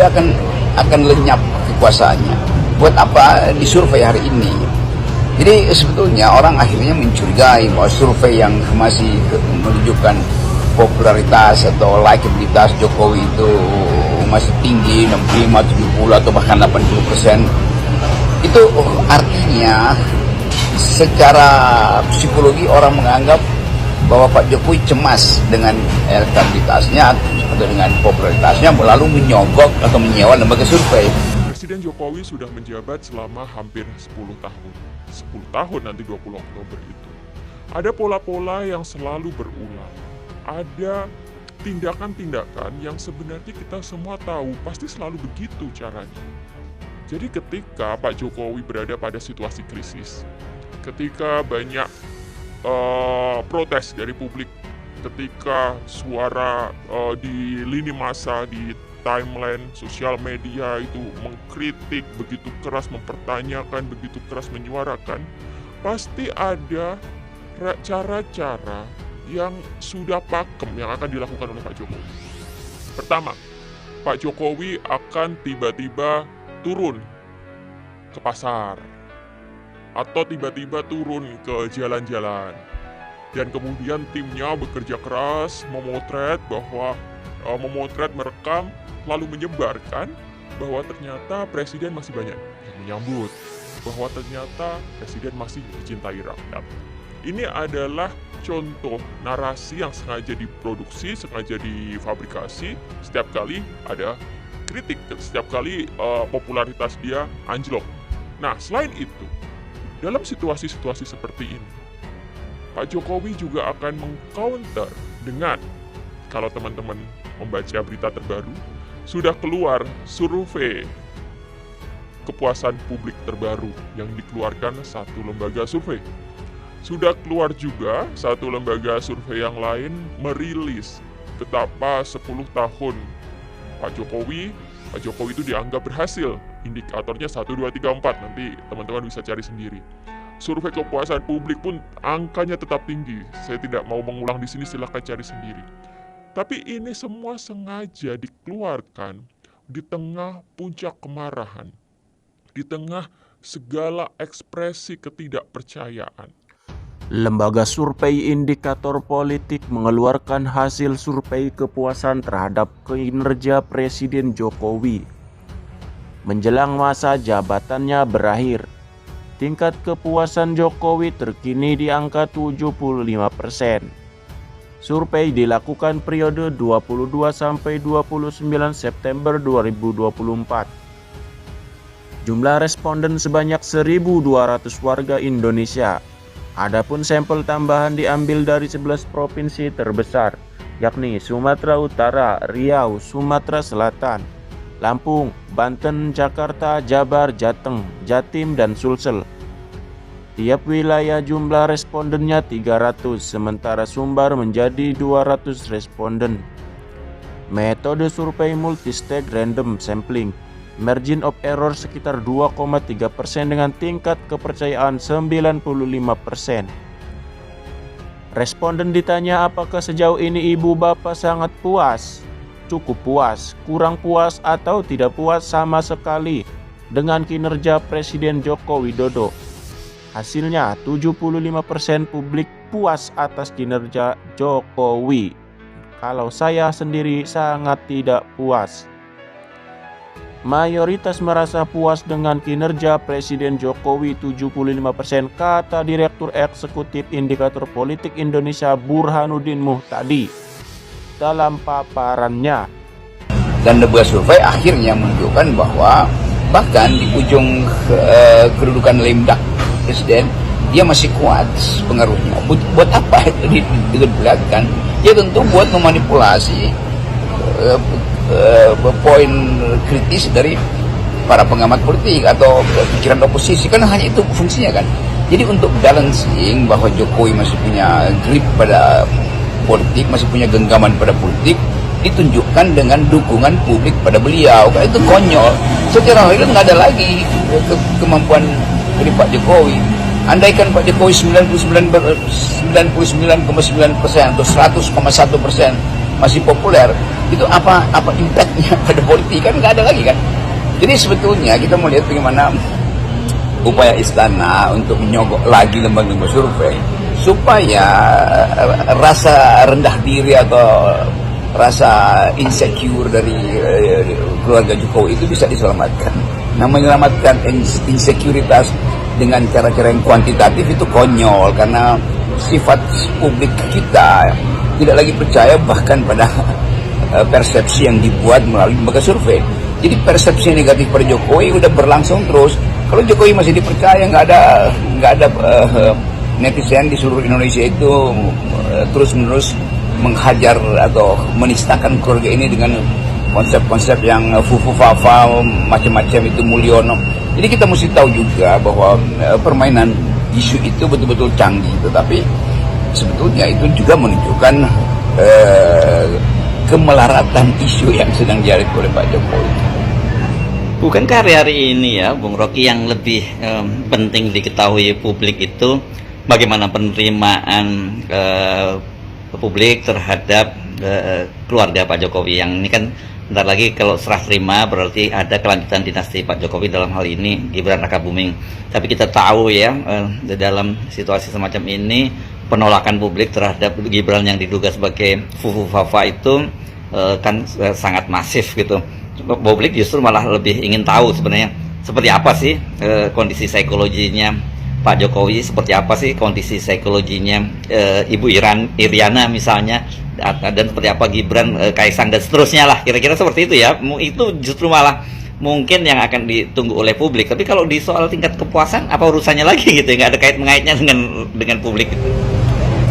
Jokowi akan lenyap kekuasaannya. Buat apa disurvei hari ini? Jadi sebetulnya orang akhirnya mencurigai bahwa survei yang masih menunjukkan popularitas atau likabilitas Jokowi itu masih tinggi 65, 70 atau bahkan 80%. Itu artinya secara psikologi orang menganggap bahwa Pak Jokowi cemas dengan elektabilitasnya atau dengan popularitasnya, lalu menyogok atau menyewa lembaga survei. Presiden Jokowi sudah menjabat selama hampir 10 tahun. 10 tahun nanti 20 Oktober itu. Ada pola-pola yang selalu berulang. Ada tindakan-tindakan yang sebenarnya kita semua tahu pasti selalu begitu caranya. Jadi ketika Pak Jokowi berada pada situasi krisis, ketika banyak protes dari publik, ketika suara di lini masa, di timeline sosial media itu mengkritik begitu keras, mempertanyakan begitu keras, menyuarakan, pasti ada cara-cara yang sudah pakem yang akan dilakukan oleh Pak Jokowi. Pertama, Pak Jokowi akan tiba-tiba turun ke pasar atau tiba-tiba turun ke jalan-jalan, dan kemudian timnya bekerja keras memotret, merekam, lalu menyebarkan bahwa ternyata presiden masih banyak yang menyambut, bahwa ternyata presiden masih dicintai rakyat. Ini adalah contoh narasi yang sengaja diproduksi, sengaja difabrikasi setiap kali ada kritik, setiap kali popularitas dia anjlok. Nah, selain itu, dalam situasi-situasi seperti ini, Pak Jokowi juga akan mengcounter dengan, kalau teman-teman membaca berita terbaru, sudah keluar survei kepuasan publik terbaru yang dikeluarkan satu lembaga survei. Sudah keluar juga satu lembaga survei yang lain merilis betapa 10 tahun Pak Jokowi itu dianggap berhasil. Indikatornya 1, 2, 3, 4, nanti teman-teman bisa cari sendiri. Survei kepuasan publik pun angkanya tetap tinggi. Saya tidak mau mengulang di sini, silahkan cari sendiri. Tapi ini semua sengaja dikeluarkan di tengah puncak kemarahan, di tengah segala ekspresi ketidakpercayaan. Lembaga survei indikator politik mengeluarkan hasil survei kepuasan terhadap kinerja Presiden Jokowi menjelang masa jabatannya berakhir. Tingkat kepuasan Jokowi terkini di angka 75%. Survei dilakukan periode 22 sampai 29 September 2024. Jumlah responden sebanyak 1.200 warga Indonesia. Adapun sampel tambahan diambil dari 11 provinsi terbesar, yakni Sumatera Utara, Riau, Sumatera Selatan, Lampung, Banten, Jakarta, Jabar, Jateng, Jatim, dan Sulsel. Tiap wilayah jumlah respondennya 300, sementara Sumbar menjadi 200 responden. Metode survei multistage random sampling, margin of error sekitar 2,3% dengan tingkat kepercayaan 95%. Responden ditanya apakah sejauh ini ibu bapak sangat puas, cukup puas, kurang puas, atau tidak puas sama sekali dengan kinerja Presiden Joko Widodo. Hasilnya 75% publik puas atas kinerja Jokowi. Kalau saya sendiri sangat tidak puas. Mayoritas merasa puas dengan kinerja Presiden Jokowi 75%, kata Direktur Eksekutif Indikator Politik Indonesia Burhanuddin Muhtadi dalam paparannya. Dan lembaga survei akhirnya menunjukkan bahwa bahkan di ujung kedudukan lemdak presiden, dia masih kuat pengaruhnya. Buat apa itu diperlihatkan? Ya tentu buat memanipulasi poin kritis dari para pengamat politik atau pikiran oposisi, kan hanya itu fungsinya kan. Jadi untuk balancing bahwa Jokowi masih punya grip pada politik, masih punya genggaman pada politik, ditunjukkan dengan dukungan publik pada beliau. Kan itu konyol. Secara real nggak ada lagi kemampuan dari Pak Jokowi. Andaikan Pak Jokowi 99,9% atau 100,1% masih populer, itu apa impactnya pada politik kan nggak ada lagi kan. Jadi sebetulnya kita mau lihat bagaimana upaya istana untuk menyogok lagi lembaga survei supaya rasa rendah diri atau rasa insecure dari keluarga Jokowi itu bisa diselamatkan. Nah, menyelamatkan insekuritas dengan cara-cara yang kuantitatif itu konyol, karena sifat publik kita tidak lagi percaya bahkan pada persepsi yang dibuat melalui lembaga survei. Jadi persepsi negatif pada Jokowi udah berlangsung terus. Kalau Jokowi masih dipercaya, nggak ada netizen di seluruh Indonesia itu terus-menerus menghajar atau menistakan keluarga ini dengan konsep-konsep yang fufu-fafa macam-macam itu Mulyono. Jadi kita mesti tahu juga bahwa permainan isu itu betul-betul canggih, tetapi sebetulnya itu juga menunjukkan kemelaratan isu yang sedang dialih oleh Pak Jokowi. Bukankah hari ini ya, Bung Rocky, yang lebih penting diketahui publik itu bagaimana penerimaan publik terhadap keluarga Pak Jokowi, yang ini kan bentar lagi kalau serah terima berarti ada kelanjutan dinasti Pak Jokowi, dalam hal ini Gibran Rakabuming. Tapi kita tahu ya, dalam situasi semacam ini penolakan publik terhadap Gibran yang diduga sebagai fufu-fafa itu kan sangat masif gitu. Publik justru malah lebih ingin tahu sebenarnya seperti apa sih kondisi psikologinya Pak Jokowi, seperti apa sih kondisi psikologinya Ibu Iriana misalnya, dan seperti apa Gibran, Kaisang, dan seterusnya lah, kira-kira seperti itu ya. Itu justru malah mungkin yang akan ditunggu oleh publik. Tapi kalau di soal tingkat kepuasan, apa urusannya lagi gitu, nggak ada kait-mengaitnya dengan publik gitu.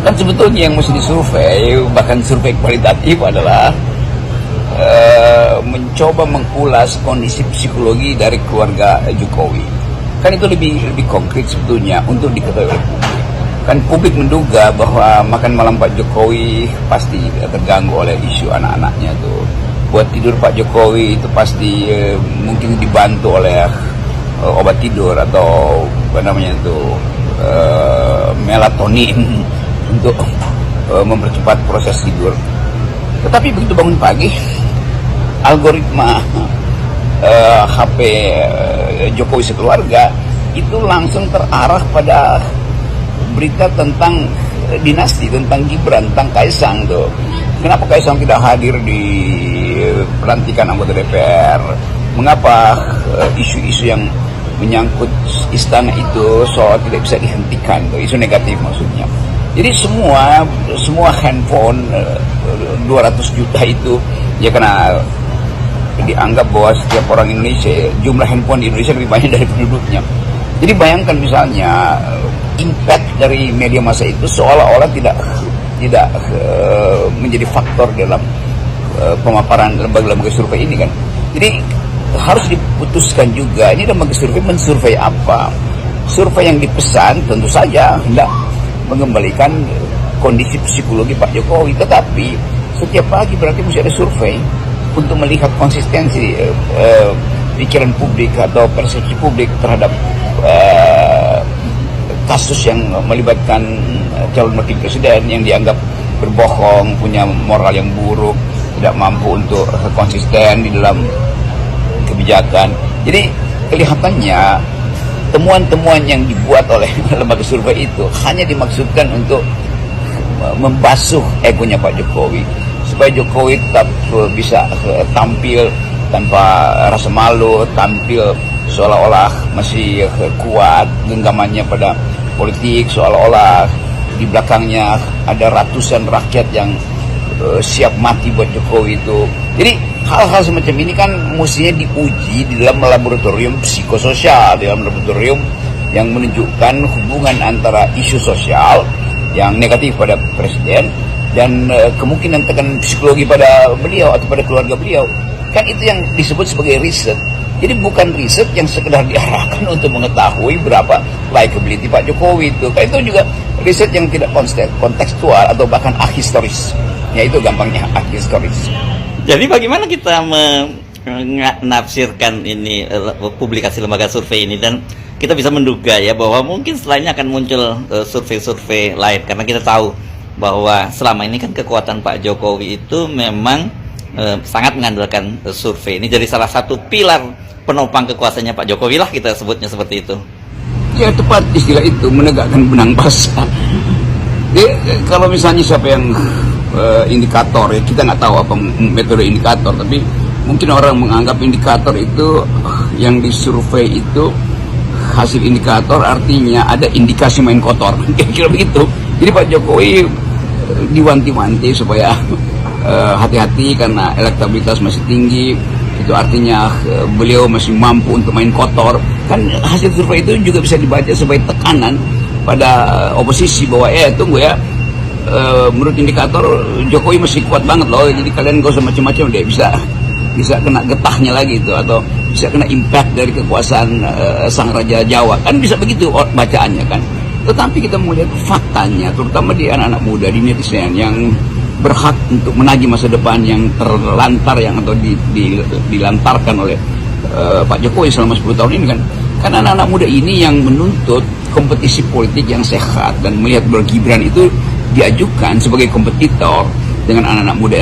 Kan sebetulnya yang mesti disurvei, bahkan survei kualitatif, adalah mencoba mengulas kondisi psikologi dari keluarga Jokowi. Kan itu lebih konkret sebetulnya untuk diketahui oleh publik. Kan publik menduga bahwa makan malam Pak Jokowi pasti terganggu oleh isu anak-anaknya tuh. Buat tidur Pak Jokowi itu pasti mungkin dibantu oleh obat tidur atau apa namanya itu melatonin untuk mempercepat proses tidur. Tetapi begitu bangun pagi, algoritma HP Jokowi sekeluarga itu langsung terarah pada berita tentang dinasti, tentang Gibran, tentang Kaisang tuh. Kenapa Kaisang tidak hadir di pelantikan anggota DPR? Mengapa isu-isu yang menyangkut istana itu soal tidak bisa dihentikan tuh, isu negatif maksudnya. Jadi semua handphone 200 juta itu ya karena dianggap bahwa setiap orang Indonesia, jumlah handphone di Indonesia lebih banyak dari penduduknya. Jadi bayangkan misalnya impact dari media massa itu seolah-olah tidak menjadi faktor dalam pemaparan lembaga-lembaga survei ini kan. Jadi harus diputuskan juga ini lembaga survei mensurvei apa. Survei yang dipesan tentu saja hendak mengembalikan kondisi psikologi Pak Jokowi, tetapi setiap pagi berarti mesti ada survei untuk melihat konsistensi pikiran publik atau persepsi publik terhadap kasus yang melibatkan calon wakil presiden yang dianggap berbohong, punya moral yang buruk, tidak mampu untuk konsisten di dalam kebijakan. Jadi kelihatannya temuan-temuan yang dibuat oleh lembaga survei itu hanya dimaksudkan untuk membasuh egonya Pak Jokowi, supaya Jokowi tetap bisa tampil tanpa rasa malu, tampil seolah-olah masih kuat genggamannya pada politik, seolah-olah di belakangnya ada ratusan rakyat yang siap mati buat Jokowi itu. Jadi hal-hal semacam ini kan mestinya diuji di dalam laboratorium psikososial, di dalam laboratorium yang menunjukkan hubungan antara isu sosial yang negatif pada presiden dan kemungkinan tekan psikologi pada beliau atau pada keluarga beliau. Kan itu yang disebut sebagai riset. Jadi bukan riset yang sekedar diarahkan untuk mengetahui berapa likability Pak Jokowi itu. Kan itu juga riset yang tidak kontekstual atau bahkan ahistoris. Ya itu gampangnya ahistoris. Jadi bagaimana kita menafsirkan ini publikasi lembaga survei ini, dan kita bisa menduga ya bahwa mungkin setelahnya akan muncul survei-survei lain, karena kita tahu bahwa selama ini kan kekuatan Pak Jokowi itu memang sangat mengandalkan survei. Ini jadi salah satu pilar penopang kekuasaannya Pak Jokowi lah, kita sebutnya seperti itu. Ya tepat istilah itu, menegakkan benang basah. Kalau misalnya siapa yang indikator, ya kita nggak tahu apa metode indikator, tapi mungkin orang menganggap indikator itu yang disurvei itu hasil indikator, artinya ada indikasi main kotor, kira-kira begitu. Jadi Pak Jokowi diwanti-wanti supaya hati-hati karena elektabilitas masih tinggi, itu artinya beliau masih mampu untuk main kotor. Kan hasil survei itu juga bisa dibaca sebagai tekanan pada oposisi bahwa tunggu ya, menurut indikator Jokowi masih kuat banget loh, jadi kalian gak usah macam-macam deh, bisa kena getahnya lagi itu, atau bisa kena impact dari kekuasaan sang Raja Jawa, kan bisa begitu bacaannya kan. Tetapi kita melihat faktanya, terutama di anak-anak muda, di netizen yang berhak untuk menagih masa depan yang terlantar atau dilantarkan oleh Pak Jokowi selama 10 tahun ini kan. Karena anak-anak muda ini yang menuntut kompetisi politik yang sehat dan melihat bahwa Gibran itu diajukan sebagai kompetitor dengan anak-anak muda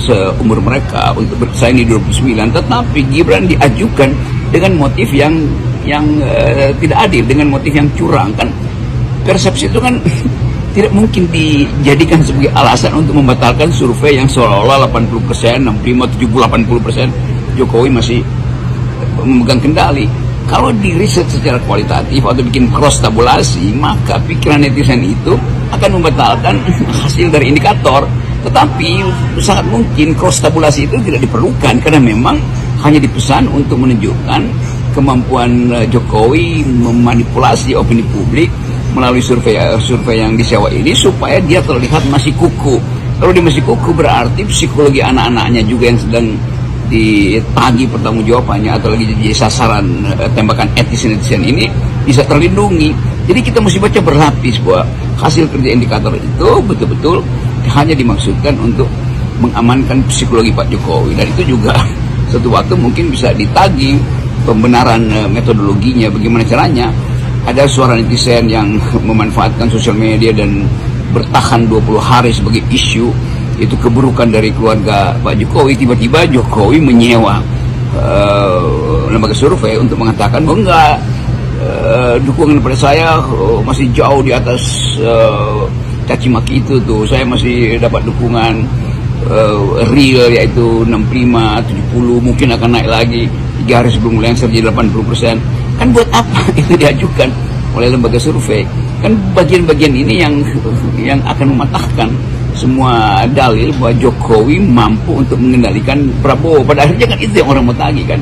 seumur mereka untuk bersaing di 2009, tetapi Gibran diajukan dengan motif yang tidak adil, dengan motif yang curang kan. Persepsi itu kan tidak mungkin dijadikan sebagai alasan untuk membatalkan survei yang seolah-olah 80%, 65, 70, 80% Jokowi masih memegang kendali. Kalau di riset secara kualitatif atau bikin cross tabulasi, maka pikiran netizen itu akan membatalkan hasil dari indikator. Tetapi sangat mungkin cross tabulasi itu tidak diperlukan, karena memang hanya dipesan untuk menunjukkan kemampuan Jokowi memanipulasi opini publik melalui survei yang disewa ini supaya dia terlihat masih kuku. Kalau dia masih kuku berarti psikologi anak-anaknya juga yang sedang ditagi pertanggungjawabannya atau lagi jadi sasaran tembakan netizen ini bisa terlindungi. Jadi kita mesti baca berlapis bahwa hasil kerja indikator itu betul-betul hanya dimaksudkan untuk mengamankan psikologi Pak Jokowi, dan itu juga suatu waktu mungkin bisa ditagi pembenaran metodologinya, bagaimana caranya. Ada suara netizen yang memanfaatkan sosial media dan bertahan 20 hari sebagai isu itu keburukan dari keluarga Pak Jokowi. Tiba-tiba Jokowi menyewa lembaga survei untuk mengatakan bahwa enggak, dukungan pada saya masih jauh di atas caci maki itu tuh. Saya masih dapat dukungan real yaitu 65, 70, mungkin akan naik lagi 3 hari sebelum lengser jadi 80%. Kan buat apa itu diajukan oleh lembaga survei? Kan bagian-bagian ini yang akan mematahkan semua dalil bahwa Jokowi mampu untuk mengendalikan Prabowo. Pada akhirnya kan itu yang orang mau tagih kan.